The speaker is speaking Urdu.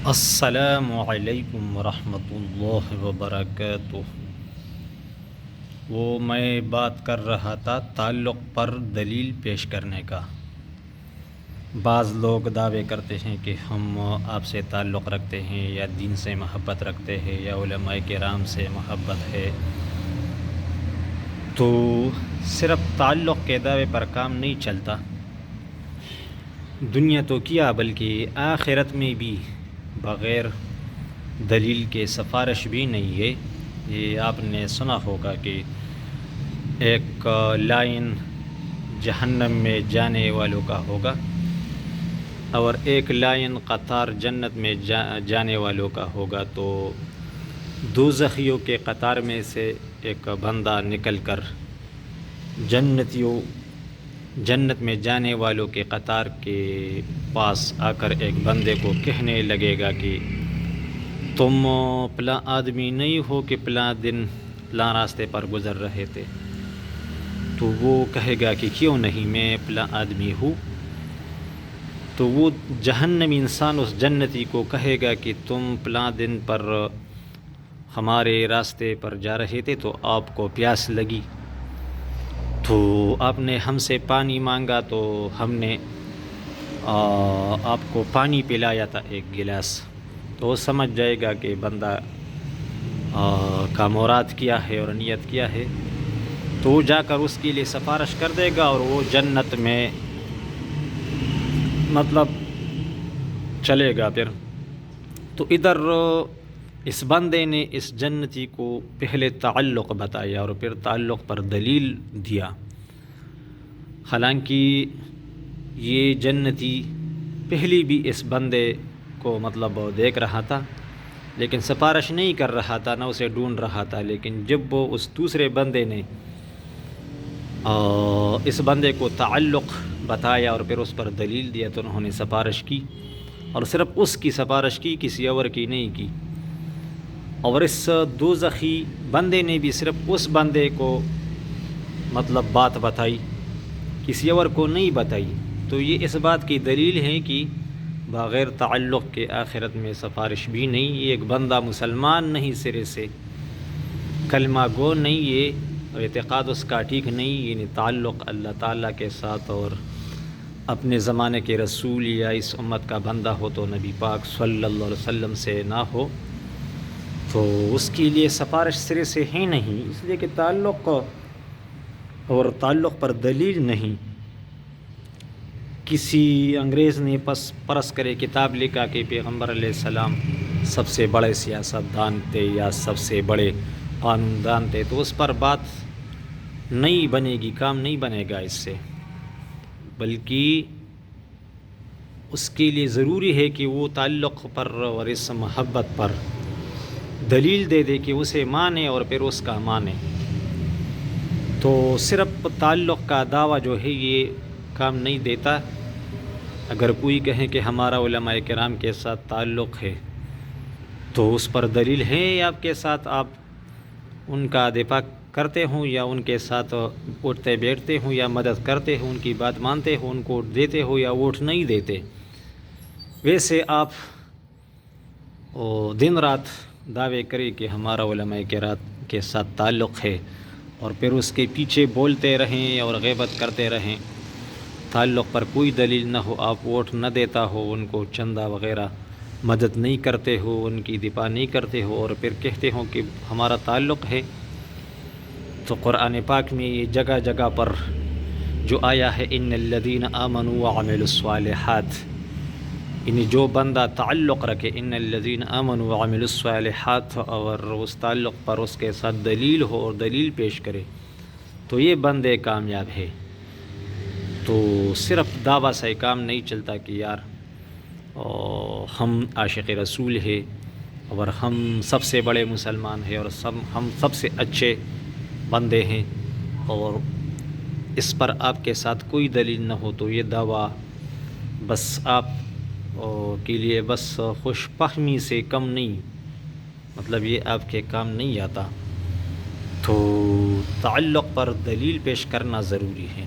السلام علیکم ورحمۃ اللہ وبرکاتہ۔ میں بات کر رہا تھا تعلق پر دلیل پیش کرنے کا۔ بعض لوگ دعوے کرتے ہیں کہ ہم آپ سے تعلق رکھتے ہیں یا دین سے محبت رکھتے ہیں یا علماء کرام سے محبت ہے، تو صرف تعلق کے دعوے پر کام نہیں چلتا۔ دنیا تو کیا بلکہ آخرت میں بھی بغیر دلیل کے سفارش بھی نہیں ہے۔ یہ آپ نے سنا ہوگا کہ ایک لائن جہنم میں جانے والوں کا ہوگا اور ایک لائن قطار جنت میں جانے والوں کا ہوگا، تو دوزخیوں کے قطار میں سے ایک بندہ نکل کر جنت میں جانے والوں کے قطار کے پاس آ کر ایک بندے کو کہنے لگے گا کہ تم پلاں آدمی نہیں ہو کہ پلاں دن پلاں راستے پر گزر رہے تھے؟ تو وہ کہے گا کہ کیوں نہیں، میں پلاں آدمی ہوں۔ تو وہ جہنمی انسان اس جنتی کو کہے گا کہ تم پلاں دن پر ہمارے راستے پر جا رہے تھے تو آپ کو پیاس لگی، تو آپ نے ہم سے پانی مانگا تو ہم نے آپ کو پانی پلایا تھا ایک گلاس۔ تو وہ سمجھ جائے گا کہ بندہ کا مراد کیا ہے اور نیت کیا ہے، تو وہ جا کر اس کے لیے سفارش کر دے گا اور وہ جنت میں چلے گا پھر۔ تو ادھر اس بندے نے اس جنتی کو پہلے تعلق بتایا اور پھر تعلق پر دلیل دیا، حالانکہ یہ جنتی پہلی بھی اس بندے کو دیکھ رہا تھا لیکن سفارش نہیں کر رہا تھا، نہ اسے ڈھونڈ رہا تھا، لیکن جب وہ اس دوسرے بندے نے اس بندے کو تعلق بتایا اور پھر اس پر دلیل دیا تو انہوں نے سفارش کی، اور صرف اس کی سفارش کی، کسی اور کی نہیں کی۔ اور اس دوزخی بندے نے بھی صرف اس بندے کو بات بتائی، کسی اور کو نہیں بتائی۔ تو یہ اس بات کی دلیل ہے کہ بغیر تعلق کے آخرت میں سفارش بھی نہیں۔ یہ ایک بندہ مسلمان نہیں، سرے سے کلمہ گو نہیں، یہ اعتقاد اس کا ٹھیک نہیں، یعنی تعلق اللہ تعالیٰ کے ساتھ اور اپنے زمانے کے رسول یا اس امت کا بندہ ہو تو نبی پاک صلی اللہ علیہ وسلم سے نہ ہو، تو اس کے لیے سفارش سرے سے ہے نہیں، اس لیے کہ تعلق اور تعلق پر دلیل نہیں۔ کسی انگریز نے پرس کرے کتاب لکھا کہ پیغمبر علیہ السلام سب سے بڑے سیاست دان تھے یا سب سے بڑے قانون دان تھے، تو اس پر بات نہیں بنے گی، کام نہیں بنے گا اس سے، بلکہ اس کے لیے ضروری ہے کہ وہ تعلق پر اور اس محبت پر دلیل دے دے کہ اسے مانے اور پھر اس کا مانے۔ تو صرف تعلق کا دعویٰ جو ہے یہ کام نہیں دیتا۔ اگر کوئی کہے کہ ہمارا علماء کرام کے ساتھ تعلق ہے تو اس پر دلیل ہے آپ کے ساتھ، آپ ان کا دفاع کرتے ہوں یا ان کے ساتھ اٹھتے بیٹھتے ہوں یا مدد کرتے ہوں، ان کی بات مانتے ہوں، ان کو ووٹ دیتے ہو یا ووٹ نہیں دیتے، ویسے آپ دن رات دعوے کریں کہ ہمارا علماء کرام کے ساتھ تعلق ہے اور پھر اس کے پیچھے بولتے رہیں اور غیبت کرتے رہیں، تعلق پر کوئی دلیل نہ ہو، آپ ووٹ نہ دیتا ہو، ان کو چندہ وغیرہ مدد نہیں کرتے ہو، ان کی دفاع نہیں کرتے ہو، اور پھر کہتے ہو کہ ہمارا تعلق ہے، تو قرآن پاک میں یہ جگہ جگہ پر جو آیا ہے ان الذین آمنوا وعملوا الصالحات، یعنی جو بندہ تعلق رکھے ان الذین آمنوا وعملوا الصالحات اور اس تعلق پر اس کے ساتھ دلیل ہو اور دلیل پیش کرے، تو یہ بندے کامیاب ہے۔ تو صرف دعویٰ سے کام نہیں چلتا کہ یار ہم عاشق رسول ہیں اور ہم سب سے بڑے مسلمان ہیں اور ہم سب سے اچھے بندے ہیں، اور اس پر آپ کے ساتھ کوئی دلیل نہ ہو، تو یہ دعویٰ بس آپ کے لیے بس خوش فہمی سے کم نہیں، یہ آپ کے کام نہیں آتا۔ تو تعلق پر دلیل پیش کرنا ضروری ہے۔